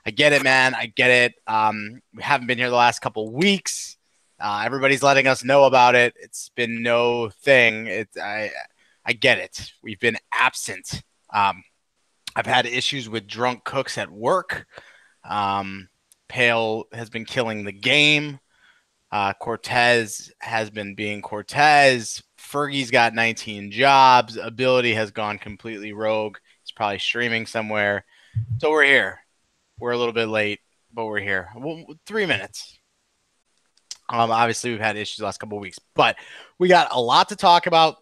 I get it, man. I get it. We haven't been here the last couple weeks. Everybody's letting us know about it. It's been no thing. I get it. We've been absent. I've had issues with drunk cooks at work. Pale has been killing the game. Cortez has been being Cortez. Fergie's got 19 jobs. Ability has gone completely rogue. He's probably streaming somewhere. So we're here. We're a little bit late, but we're here. 3 minutes. Obviously, we've had issues the last couple of weeks, but we got a lot to talk about.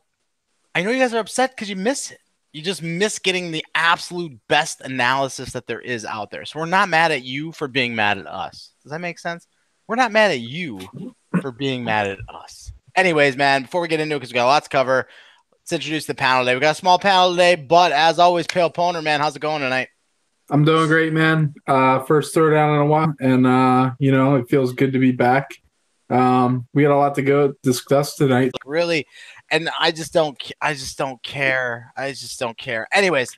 I know you guys are upset because you miss it. You just miss getting the absolute best analysis that there is out there. So we're not mad at you for being mad at us. Does that make sense? We're not mad at you for being mad at us. Anyways, man, before we get into it, because we got a lot to cover, let's introduce the panel today. We got a small panel today, but as always, Pale Poner, man, how's it going tonight? I'm doing great, man. First Throwdown in a while, and it feels good to be back. We got a lot to go discuss tonight. Really, and I just don't care. Anyways,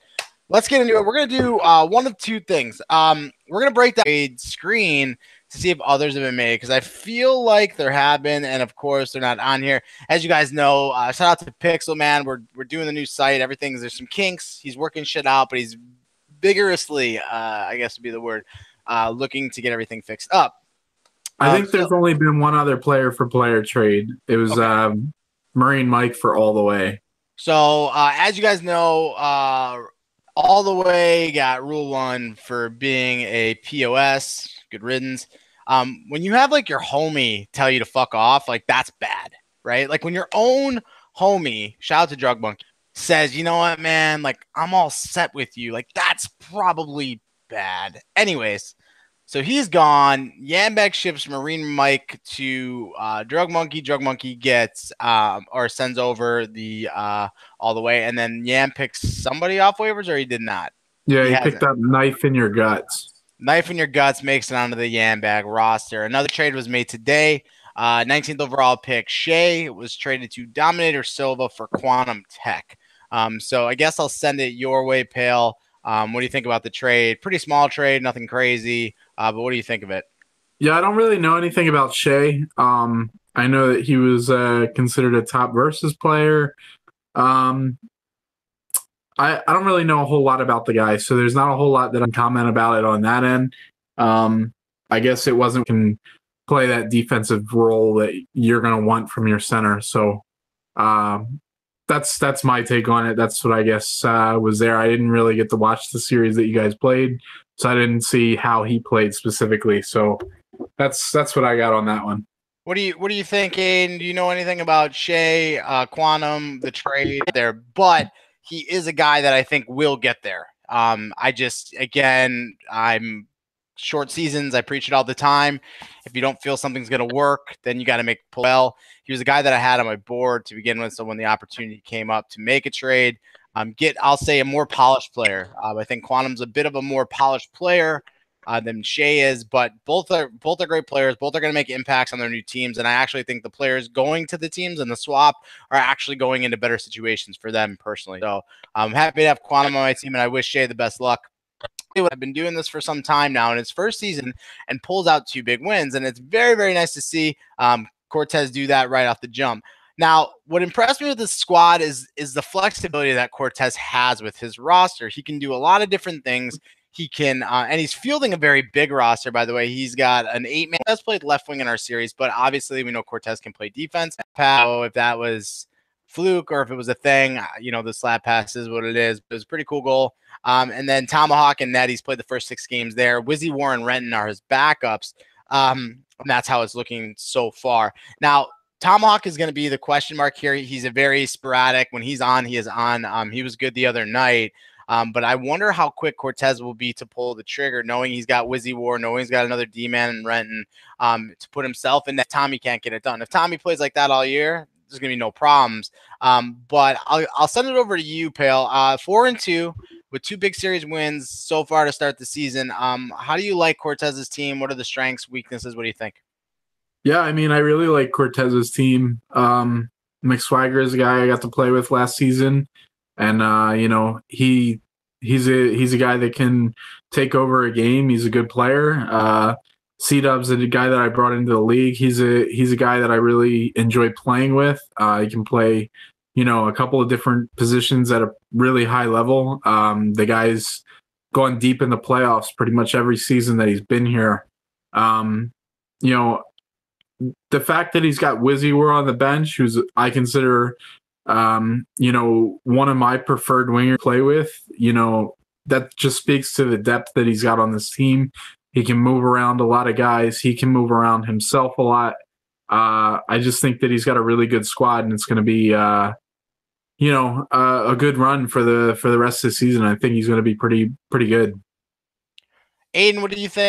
let's get into it. We're gonna do one of two things. We're gonna break down the screen to see if others have been made, because I feel like there have been, and of course they're not on here. As you guys know, shout out to Pixel Man. We're doing the new site. There's some kinks. He's working shit out, but he's vigorously, I guess would be the word, looking to get everything fixed up. I think there's only been one other player for player trade. It was Marine Mike for All the Way. So as you guys know, All the Way got Rule 1 for being a POS. Good riddance. When you have like your homie tell you to fuck off, like that's bad, right? Like when your own homie, shout out to Drug Monkey, says, you know what, man, like I'm all set with you. Like that's probably bad. Anyways, so he's gone. Yambag ships Marine Mike to Drug Monkey. Drug Monkey gets or sends over the All the Way, and then Yam picks somebody off waivers, or he did not. Yeah, he picked up Knife in Your Guts. Knife in Your Guts makes it onto the Yambag roster. Another trade was made today. 19th overall pick Shea was traded to Dominator Silva for Quantum Tech. So I guess I'll send it your way, Pale. What do you think about the trade? Pretty small trade, nothing crazy. But what do you think of it? Yeah, I don't really know anything about Shea. I know that he was considered a top versus player. I don't really know a whole lot about the guy, so there's not a whole lot that I can comment about it on that end. I guess it wasn't can play that defensive role that you're going to want from your center. So that's my take on it. That's what I guess was there. I didn't really get to watch the series that you guys played, so I didn't see how he played specifically. So that's what I got on that one. What do you think, Aiden? Do you know anything about Shea, Quantum, the trade there? But he is a guy that I think will get there. I'm short seasons. I preach it all the time. If you don't feel something's going to work, then you got to make it pull well. He was a guy that I had on my board to begin with. So when the opportunity came up to make a trade, I'll say a more polished player. I think Quantum's a bit of a more polished player than Shea is, but both are great players. Both are going to make impacts on their new teams, and I actually think the players going to the teams and the swap are actually going into better situations for them personally. So I'm happy to have Quantum on my team, and I wish Shea the best luck. I've been doing this for some time now in his first season and pulls out 2 big wins, and it's very, very nice to see Cortez do that right off the jump. Now, what impressed me with this squad is the flexibility that Cortez has with his roster. He can do a lot of different things. He can, and he's fielding a very big roster, by the way. He's got an 8-man. He has played left wing in our series, but obviously we know Cortez can play defense. If that was fluke or if it was a thing, the slap pass is what it is. It was a pretty cool goal. And then Tomahawk and Ned, he's played the first 6 games there. Wizzy, Warren, Renton are his backups. And that's how it's looking so far. Now, Tomahawk is going to be the question mark here. He's a very sporadic. When he's on, he is on. He was good the other night. But I wonder how quick Cortez will be to pull the trigger, knowing he's got Wizzy War, knowing he's got another D-man and Renton to put himself in that Tommy can't get it done. If Tommy plays like that all year, there's going to be no problems. But I'll send it over to you, Pale. 4-2 with 2 big series wins so far to start the season. How do you like Cortez's team? What are the strengths, weaknesses? What do you think? Yeah, I mean, I really like Cortez's team. McSwagger is a guy I got to play with last season. And he's a guy that can take over a game. He's a good player. C-Dub's a guy that I brought into the league. He's a guy that I really enjoy playing with. He can play, a couple of different positions at a really high level. The guy's gone deep in the playoffs pretty much every season that he's been here. The fact that he's got Wizzy War on the bench, who's I consider, one of my preferred wingers to play with, that just speaks to the depth that he's got on this team. He can move around a lot of guys. He can move around himself a lot. I just think that he's got a really good squad, and it's going to be, a good run for the rest of the season. I think he's going to be pretty good. Aiden, what do you think?